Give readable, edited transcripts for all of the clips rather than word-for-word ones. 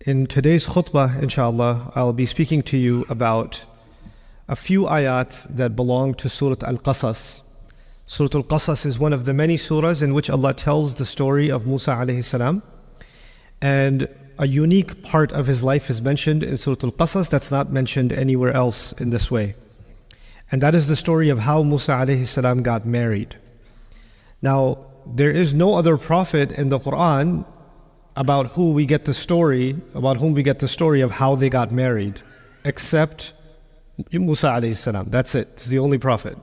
In today's khutbah, inshallah, I'll be speaking to you about a few ayat that belong to Surah Al-Qasas. Surah Al-Qasas is one of the many surahs in which Allah tells the story of Musa alayhi salam. And a unique part of his life is mentioned in Surah Al-Qasas that's not mentioned anywhere else in this way. And that is the story of how Musa alayhi salam got married. Now, there is no other prophet in the Quran about whom we get the story of how they got married, except Musa alayhi salam. That's it. It's the only prophet.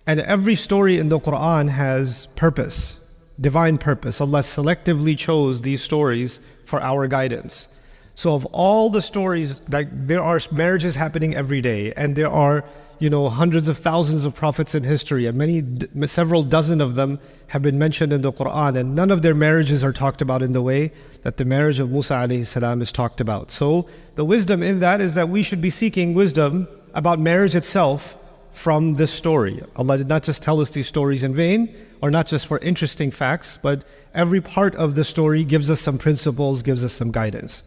And every story in the Quran has purpose, divine purpose. Allah selectively chose these stories for our guidance. So of all the stories, like there are marriages happening every day, and there are hundreds of thousands of prophets in history, and several dozen of them have been mentioned in the Quran, and none of their marriages are talked about in the way that the marriage of Musa alayhi salam is talked about. So the wisdom in that is that we should be seeking wisdom about marriage itself from this story. Allah did not just tell us these stories in vain, or not just for interesting facts, but every part of the story gives us some principles, gives us some guidance.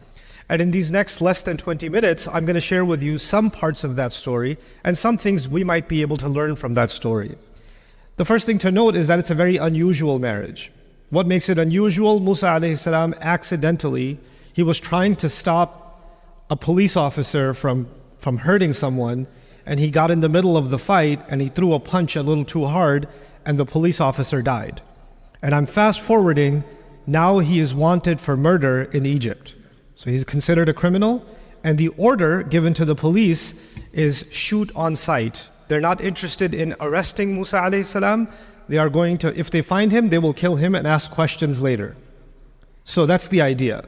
And in these next less than 20 minutes, I'm going to share with you some parts of that story and some things we might be able to learn from that story. The first thing to note is that it's a very unusual marriage. What makes it unusual? Musa alayhi salam accidentally, he was trying to stop a police officer from hurting someone, and he got in the middle of the fight and he threw a punch a little too hard, and the police officer died. And I'm fast forwarding, now he is wanted for murder in Egypt. So he's considered a criminal, and the order given to the police is shoot on sight. They're not interested in arresting Musa alayhi salam. They are going to, if they find him, they will kill him and ask questions later. So that's the idea.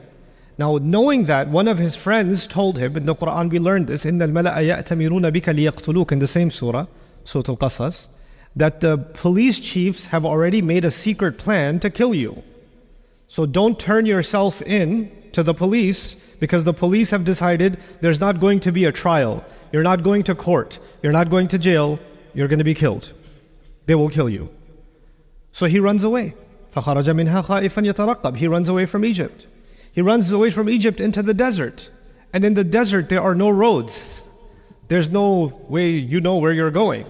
Now, knowing that, one of his friends told him, in the Quran we learned this, إِنَّ الْمَلَأَ يَأْتَمِرُونَ بِكَ لِيَقْتُلُوكَ, in the same surah, Surah Al-Qasas, that the police chiefs have already made a secret plan to kill you. So don't turn yourself in to the police, because the police have decided there's not going to be a trial. You're not going to court. You're not going to jail. You're going to be killed. They will kill you. So he runs away. فَخَرَجَ مِنْهَا خَائِفًا يَتَرَقَّبْ. He runs away from Egypt. He runs away from Egypt into the desert. And in the desert there are no roads. There's no way you know where you're going.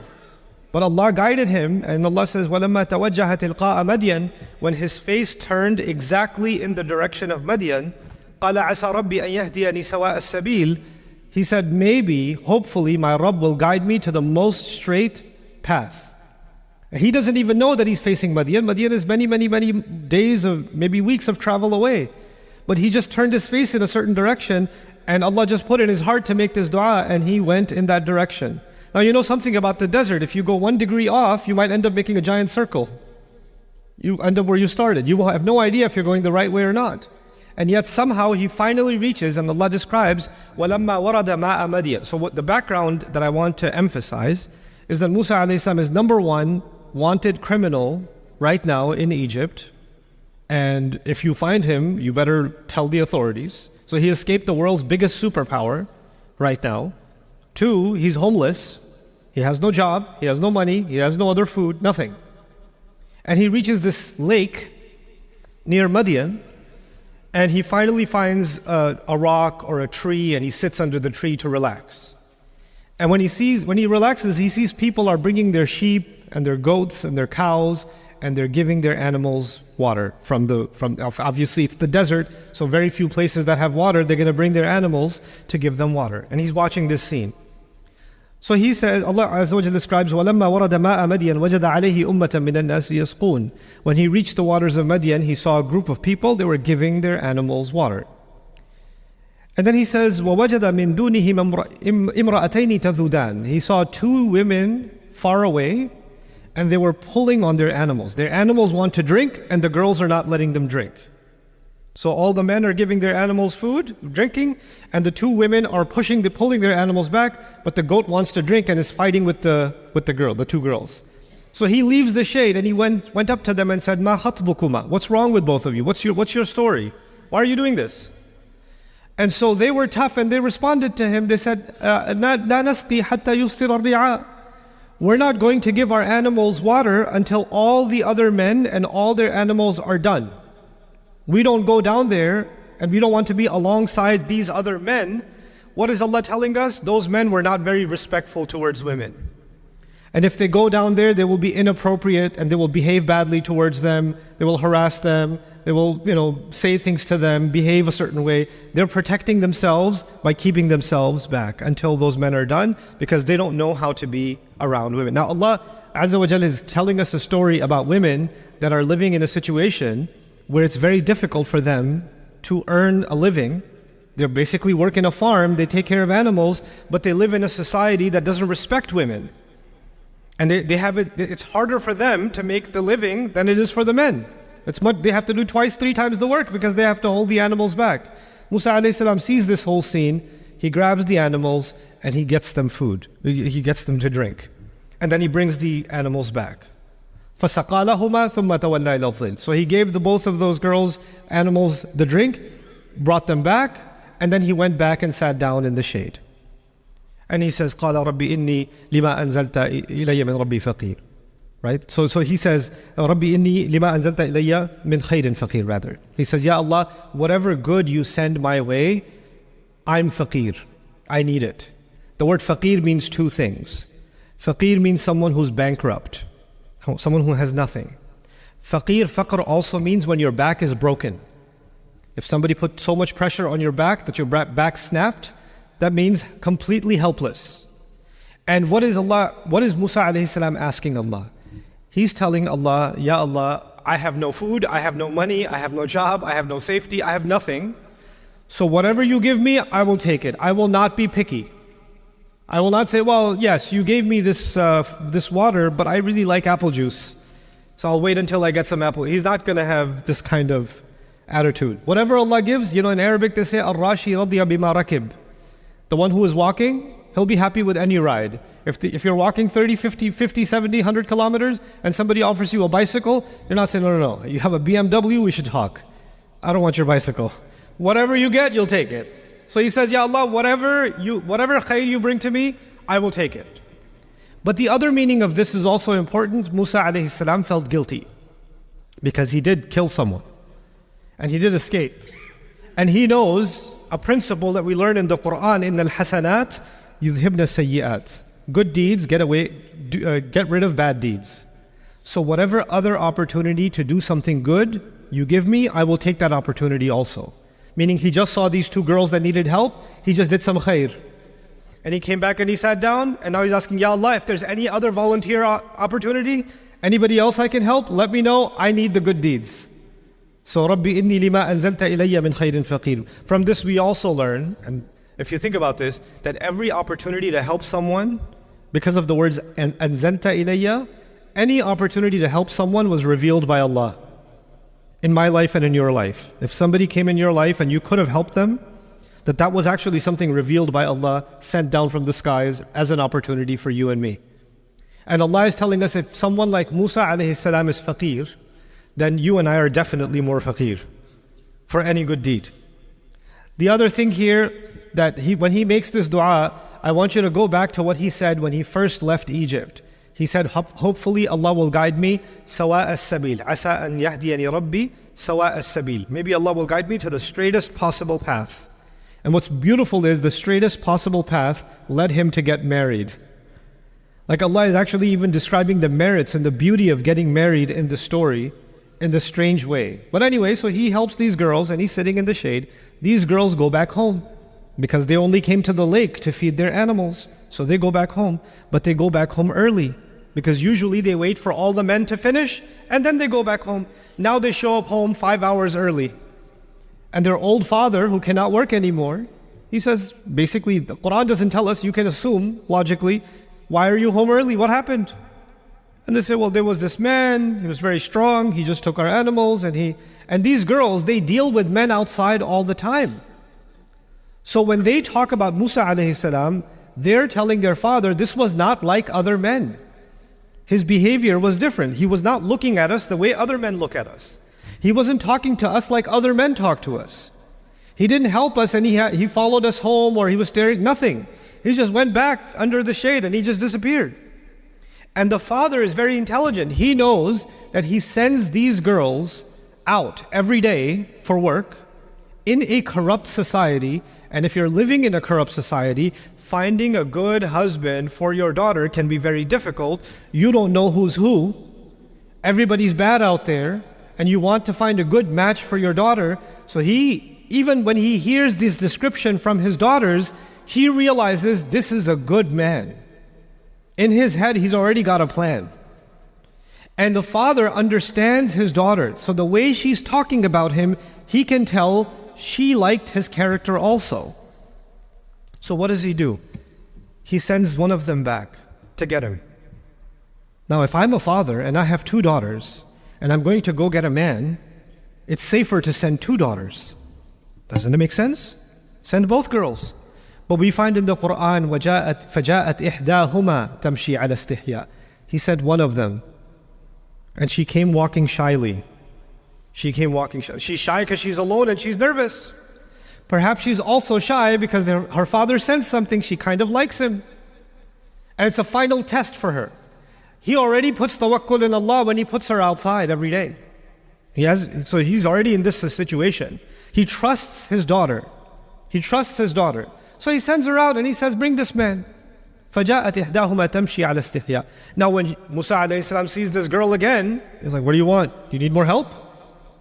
But Allah guided him, and Allah says, وَلَمَّا تَوَجَّهَ تِلْقَاءَ مَدْيَنَ, when his face turned exactly in the direction of Madian, قَالَ عَسَى رَبِّي أَن يَهْدِيَنِي سَوَاءَ السَّبِيلِ, he said, maybe, hopefully, my Rabb will guide me to the most straight path. He doesn't even know that he's facing Madian. Madian is many, many, many days of, maybe weeks of travel away. But he just turned his face in a certain direction, and Allah just put in his heart to make this dua, and he went in that direction. Now you know something about the desert. If you go 1 degree off, you might end up making a giant circle. You end up where you started. You will have no idea if you're going the right way or not. And yet somehow he finally reaches, and Allah describes, وَلَمَّا وَرَدَ مَاءَ مَدْيَنَ. So what the background that I want to emphasize is that Musa alayhi salam is number one wanted criminal right now in Egypt. And if you find him, you better tell the authorities. So he escaped the world's biggest superpower right now. 2, he's homeless. He has no job, he has no money, he has no other food, nothing. And he reaches this lake near Madian, and he finally finds a rock or a tree, and he sits under the tree to relax. And when he relaxes, he sees people are bringing their sheep and their goats and their cows, and they're giving their animals water from obviously it's the desert, so very few places that have water, they're going to bring their animals to give them water. And he's watching this scene. So he says, Allah Azza wa Jalla describes, وَلَمَّا وَرَدَ مَاءَ مَدْيَنَ وَجَدَ عَلَيْهِ أُمَّةً مِّنَ النَّاسِ يَسْقُونَ. When he reached the waters of Madian, he saw a group of people, they were giving their animals water. And then he says, وَوَجَدَ مِن دُونِهِمْ إِمْرَأَتَيْنِ تَذُودَانِ. He saw 2 women far away, and they were pulling on their animals. Their animals want to drink, and the girls are not letting them drink. So all the men are giving their animals food, drinking, and the 2 women are pulling their animals back, but the goat wants to drink and is fighting with the 2 girls. So he leaves the shade, and he went up to them and said, مَا خَطْبُكُمَا? What's wrong with both of you? What's your story? Why are you doing this? And so they were tough, and they responded to him. They said, لَا نَسْقِي حَتَّى يُصْفِرَ الرِّعَاء. We're not going to give our animals water until all the other men and all their animals are done. We don't go down there and we don't want to be alongside these other men, what is Allah telling us? Those men were not very respectful towards women. And if they go down there, they will be inappropriate and they will behave badly towards them. They will harass them. They will, say things to them, behave a certain way. They're protecting themselves by keeping themselves back until those men are done, because they don't know how to be around women. Now Allah Azza wa Jalla is telling us a story about women that are living in a situation where it's very difficult for them to earn a living. They basically work in a farm, they take care of animals, but they live in a society that doesn't respect women. And it's harder for them to make the living than it is for the men. They have to do twice, 3 times the work because they have to hold the animals back. Musa alayhi salam sees this whole scene. He grabs the animals and he gets them food. He gets them to drink. And then he brings the animals back. فَسَقَى لَهُمَا ثُمَّ تَوَلَّى إِلَى الظِّلِّ. So he gave both of those girls, animals, the drink, brought them back, and then he went back and sat down in the shade. And he says, قَالَ رَبِّ إِنِّي لِمَا أَنزَلْتَ إِلَيَّ مِنْ رَبِّي فَقِيرٌ. Right? So he says, رَبِّ إِنِّي لِمَا أَنزَلْتَ إِلَيَّ مِنْ خَيْرٍ فَقِيرٌ rather. He says, Ya Allah, whatever good you send my way, I'm faqir. I need it. The word faqir means 2 things. Faqir means someone who's bankrupt, someone who has nothing. Faqr also means when your back is broken. If somebody put so much pressure on your back that your back snapped, that means completely helpless. And what is Musa alayhi salam asking Allah? He's telling Allah, Ya Allah, I have no food, I have no money, I have no job, I have no safety, I have nothing. So whatever you give me, I will take it. I will not be picky. I will not say, well, yes, you gave me this water, but I really like apple juice. So I'll wait until I get some apple. He's not going to have this kind of attitude. Whatever Allah gives, in Arabic they say, Ar-Rashi radiya bima rakib. The one who is walking, he'll be happy with any ride. If you're walking 30, 50, 70, 100 kilometers and somebody offers you a bicycle, you're not saying, no. You have a BMW, we should talk. I don't want your bicycle. Whatever you get, you'll take it. So he says, Ya Allah, whatever khair you bring to me, I will take it. But the other meaning of this is also important. Musa alayhi salam felt guilty because he did kill someone and he did escape. And he knows a principle that we learn in the Quran, in al-hasanat yudhibna sayyi'at. Good deeds get rid of bad deeds. So whatever other opportunity to do something good you give me, I will take that opportunity also. Meaning he just saw these 2 girls that needed help, he just did some khair. And he came back and he sat down, and now he's asking, Ya Allah, if there's any other volunteer opportunity, anybody else I can help, let me know, I need the good deeds. So, Rabbi inni lima anzalta ilayya min khairin faqir. From this we also learn, and if you think about this, that every opportunity to help someone, because of the words anzalta ilayya, any opportunity to help someone was revealed by Allah. In my life and in your life. If somebody came in your life and you could have helped them, that was actually something revealed by Allah, sent down from the skies as an opportunity for you and me. And Allah is telling us, if someone like Musa alayhi salam is faqir, then you and I are definitely more faqir for any good deed. The other thing here, that when he makes this dua, I want you to go back to what he said when he first left Egypt. He said, hopefully Allah will guide me sawa as-sabil. Asa an yahdiyani rabbi sawa as-sabil. Maybe Allah will guide me to the straightest possible path. And what's beautiful is the straightest possible path led him to get married. Like Allah is actually even describing the merits and the beauty of getting married in the story in this strange way. But anyway, so he helps these girls and he's sitting in the shade. These girls go back home because they only came to the lake to feed their animals. So they go back home, but they go back home early. Because usually they wait for all the men to finish and then they go back home. Now they show up home 5 hours early. And their old father, who cannot work anymore, he says, basically, the Quran doesn't tell us, you can assume logically, why are you home early? What happened? And they say, well, there was this man, he was very strong, he just took our animals, and these girls, they deal with men outside all the time. So when they talk about Musa alayhi salam, they're telling their father, this was not like other men. His behavior was different. He was not looking at us the way other men look at us. He wasn't talking to us like other men talk to us. He didn't help us and he followed us home or he was staring, nothing. He just went back under the shade and he just disappeared. And the father is very intelligent. He knows that he sends these girls out every day for work in a corrupt society, and if you're living in a corrupt society, finding a good husband for your daughter can be very difficult. You don't know who's who. Everybody's bad out there, and you want to find a good match for your daughter. So even when he hears this description from his daughters, he realizes this is a good man. In his head, he's already got a plan. And the father understands his daughter. So the way she's talking about him, he can tell she liked his character also. So what does he do? He sends one of them back to get him. Now, if I'm a father and I have 2 daughters, and I'm going to go get a man, it's safer to send 2 daughters. Doesn't it make sense? Send both girls. But we find in the Quran, فَجَاءَتْ إِحْدَاهُمَا تَمْشِي عَلَى اسْتِحْيَاءٍ. He said one of them, and she came walking shyly. She came walking shy. She's shy because she's alone and she's nervous. Perhaps she's also shy because her father sensed something. She kind of likes him. And it's a final test for her. He already puts tawakkul in Allah when he puts her outside every day. So he's already in this situation. He trusts his daughter. He trusts his daughter. So he sends her out and he says, bring this man. فَجَاءَتْ إِحْدَاهُمَا تَمْشِي عَلَى اسْتِحْيَاءٍ. Now when Musa alayhi salam sees this girl again, he's like, what do you want? You need more help?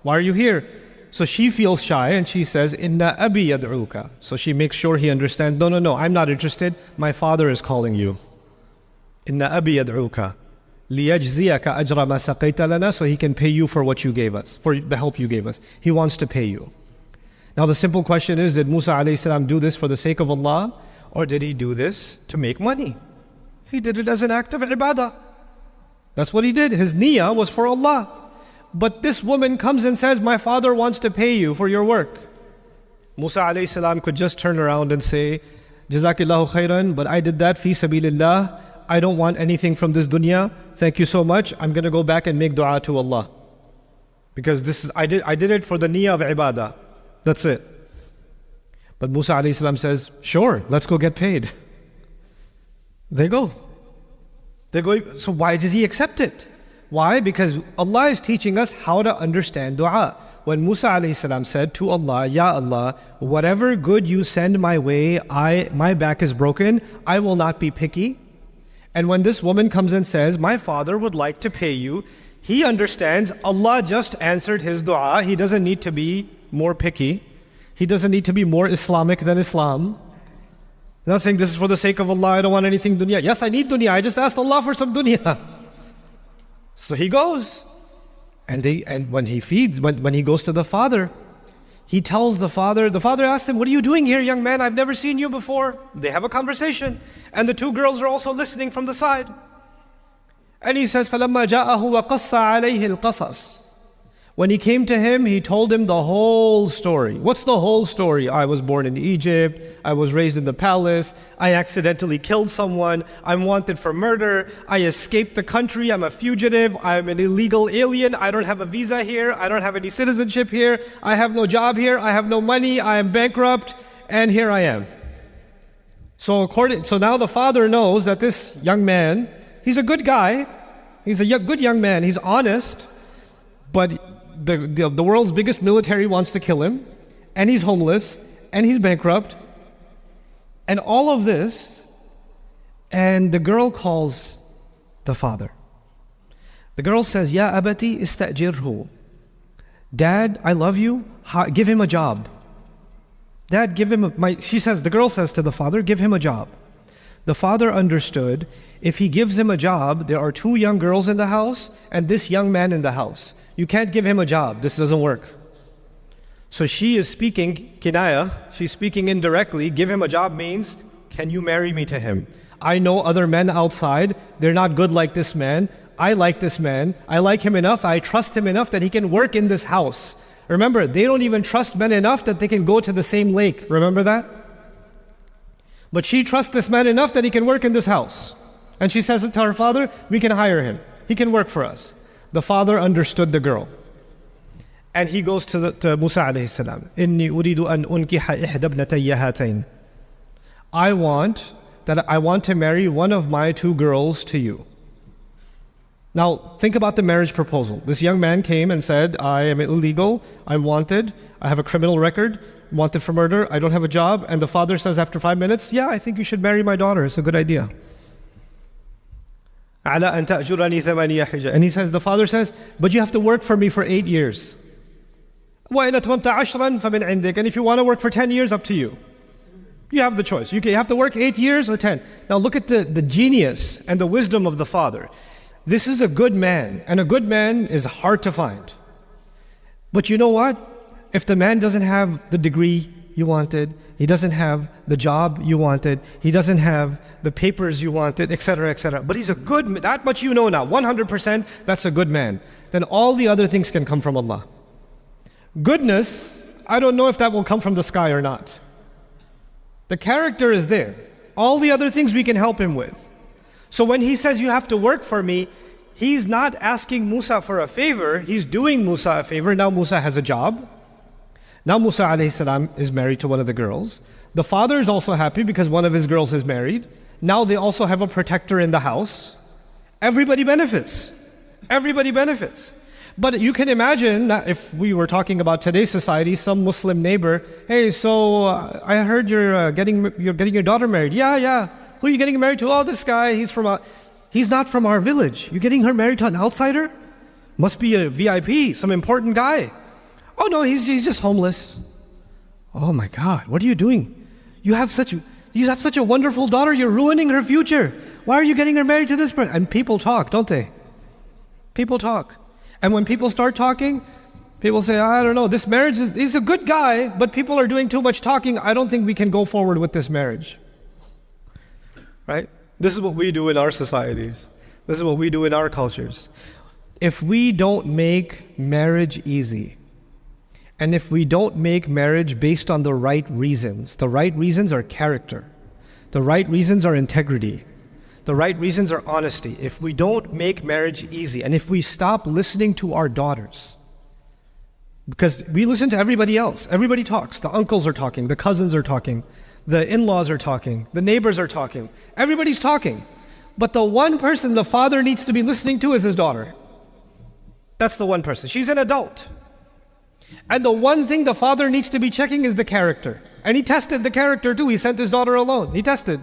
Why are you here? So she feels shy and she says, Inna abi yad'uka. So she makes sure he understands, no, I'm not interested. My father is calling you. Inna abi yad'uka. لِيَجْزِيَكَ أَجْرَ مَا سَقَيْتَ لَنَا. So he can pay you for what you gave us, for the help you gave us. He wants to pay you. Now the simple question is, did Musa alayhi salam do this for the sake of Allah? Or did he do this to make money? He did it as an act of ibadah. That's what he did. His niyyah was for Allah. But this woman comes and says, my father wants to pay you for your work. Musa alayhi salam could just turn around and say, Jazakillahu khairan, but I did that fi sabilillah. I don't want anything from this dunya. Thank you so much. I'm going to go back and make dua to Allah. Because I did it for the niyyah of ibadah. That's it. But Musa alayhi salam says, sure, let's go get paid. They go. So why did he accept it? Why? Because Allah is teaching us how to understand dua. When Musa alayhi salam said to Allah, Ya Allah, whatever good you send my way, my back is broken, I will not be picky. And when this woman comes and says, my father would like to pay you, he understands Allah just answered his dua. He doesn't need to be more picky. He doesn't need to be more Islamic than Islam. Not saying this is for the sake of Allah, I don't want anything dunya. Yes, I need dunya. I just asked Allah for some dunya. So he goes. And when he goes to the father, he tells the father asks him, what are you doing here, young man? I've never seen you before. They have a conversation. And the 2 girls are also listening from the side. And he says, فَلَمَّا جَاءَهُ وَقَصَّ عَلَيْهِ الْقَصَصِ. When he came to him, he told him the whole story. What's the whole story? I was born in Egypt. I was raised in the palace. I accidentally killed someone. I'm wanted for murder. I escaped the country. I'm a fugitive. I'm an illegal alien. I don't have a visa here. I don't have any citizenship here. I have no job here. I have no money. I am bankrupt. And here I am. So now the father knows that this young man, he's a good guy. He's a good young man. He's honest. But the world's biggest military wants to kill him, and he's homeless, and he's bankrupt, and all of this, and the girl calls the father. The girl says, Ya abati istajirhu. Dad, I love you, give him a job. Dad, the girl says to the father, give him a job. The father understood, if he gives him a job, there are 2 young girls in the house, and this young man in the house. You can't give him a job. This doesn't work. So she is speaking kinaya. She's speaking indirectly. Give him a job means, can you marry me to him? I know other men outside. They're not good like this man. I like this man. I like him enough. I trust him enough that he can work in this house. Remember, they don't even trust men enough that they can go to the same lake. Remember that? But she trusts this man enough that he can work in this house. And she says to her father, we can hire him. He can work for us. The father understood the girl. And he goes to Musa alayhi salam. إِنِّي أُرِيدُ أَنْ أُنْكِحَ إِحْدَى ابْنَتَيَّ هَاتَيْنِ. I want to marry one of my 2 girls to you. Now, think about the marriage proposal. This young man came and said, I am illegal, I'm wanted, I have a criminal record, wanted for murder, I don't have a job. And the father says after 5 minutes, yeah, I think you should marry my daughter, it's a good idea. And he says, the father says, but you have to work for me for 8 years. And if you want to work for 10 years, up to you. You have the choice. You have to work 8 years or 10. Now look at the genius and the wisdom of the father. This is a good man, and a good man is hard to find. But you know what? If the man doesn't have the degree you wanted, he doesn't have the job you wanted, he doesn't have the papers you wanted, etc., etc. But he's a good man, that much you know now, 100%, that's a good man. Then all the other things can come from Allah. Goodness, I don't know if that will come from the sky or not. The character is there. All the other things we can help him with. So when he says you have to work for me, he's not asking Musa for a favor, he's doing Musa a favor. Now Musa has a job. Now Musa alayhi salam is married to one of the girls. The father is also happy because one of his girls is married. Now they also have a protector in the house. Everybody benefits. Everybody benefits. But you can imagine that if we were talking about today's society, some Muslim neighbor, hey, so I heard you're getting your daughter married. Yeah. Who are you getting married to? Oh, this guy, he's not from our village. You're getting her married to an outsider? Must be a VIP, some important guy. Oh no, he's just homeless. Oh my God, what are you doing? You have such a wonderful daughter, you're ruining her future. Why are you getting her married to this person? And people talk, don't they? People talk. And when people start talking, people say, I don't know, this marriage he's a good guy, but people are doing too much talking. I don't think we can go forward with this marriage. Right? This is what we do in our societies. This is what we do in our cultures. If we don't make marriage easy, and if we don't make marriage based on the right reasons are character, the right reasons are integrity, the right reasons are honesty. If we don't make marriage easy, and if we stop listening to our daughters, because we listen to everybody else, everybody talks, the uncles are talking, the cousins are talking, the in-laws are talking, the neighbors are talking, everybody's talking. But the one person the father needs to be listening to is his daughter. That's the one person. She's an adult. And the one thing the father needs to be checking is the character. And he tested the character too. He sent his daughter alone. He tested.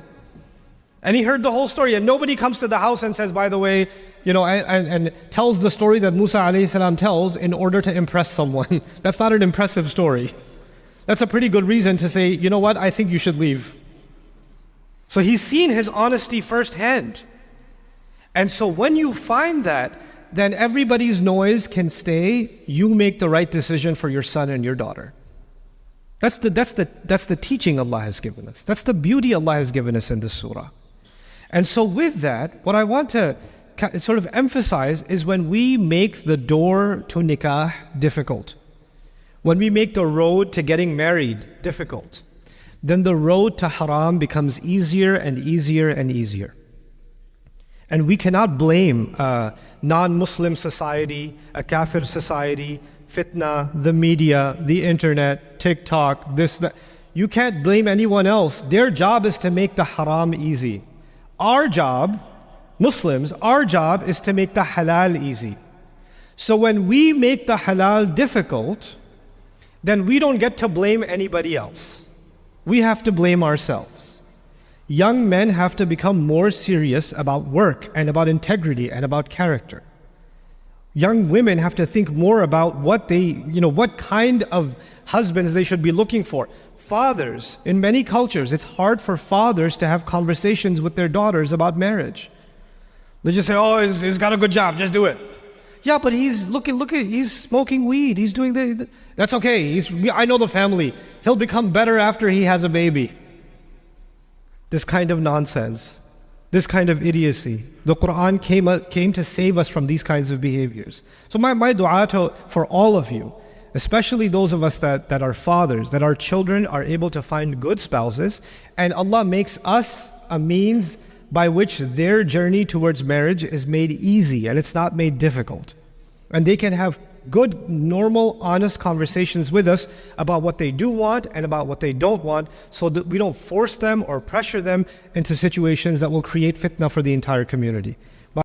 And he heard the whole story. And nobody comes to the house and says, by the way, and tells the story that Musa alayhi salam tells in order to impress someone. That's not an impressive story. That's a pretty good reason to say, you know what, I think you should leave. So he's seen his honesty firsthand. And so when you find that, then everybody's noise can stay. You make the right decision for your son and your daughter. That's the teaching Allah has given us. That's the beauty Allah has given us in this surah. And so with that, what I want to sort of emphasize is when we make the door to nikah difficult, when we make the road to getting married difficult, then the road to haram becomes easier and easier and easier. And we cannot blame a non-Muslim society, a kafir society, fitna, the media, the internet, TikTok, this, that. You can't blame anyone else. Their job is to make the haram easy. Our job, Muslims, our job is to make the halal easy. So when we make the halal difficult, then we don't get to blame anybody else. We have to blame ourselves. Young men have to become more serious about work and about integrity and about character. Young women have to think more about what kind of husbands they should be looking for. Fathers, in many cultures, it's hard for fathers to have conversations with their daughters about marriage. They just say, oh, he's got a good job, just do it. Yeah, but he's he's smoking weed, he's doing that. That's okay, I know the family. He'll become better after he has a baby. This kind of nonsense, this kind of idiocy. The Quran came to save us from these kinds of behaviors. So my dua for all of you, especially those of us that are fathers, that our children are able to find good spouses, and Allah makes us a means by which their journey towards marriage is made easy and it's not made difficult. And they can have good, normal, honest conversations with us about what they do want and about what they don't want, so that we don't force them or pressure them into situations that will create fitna for the entire community.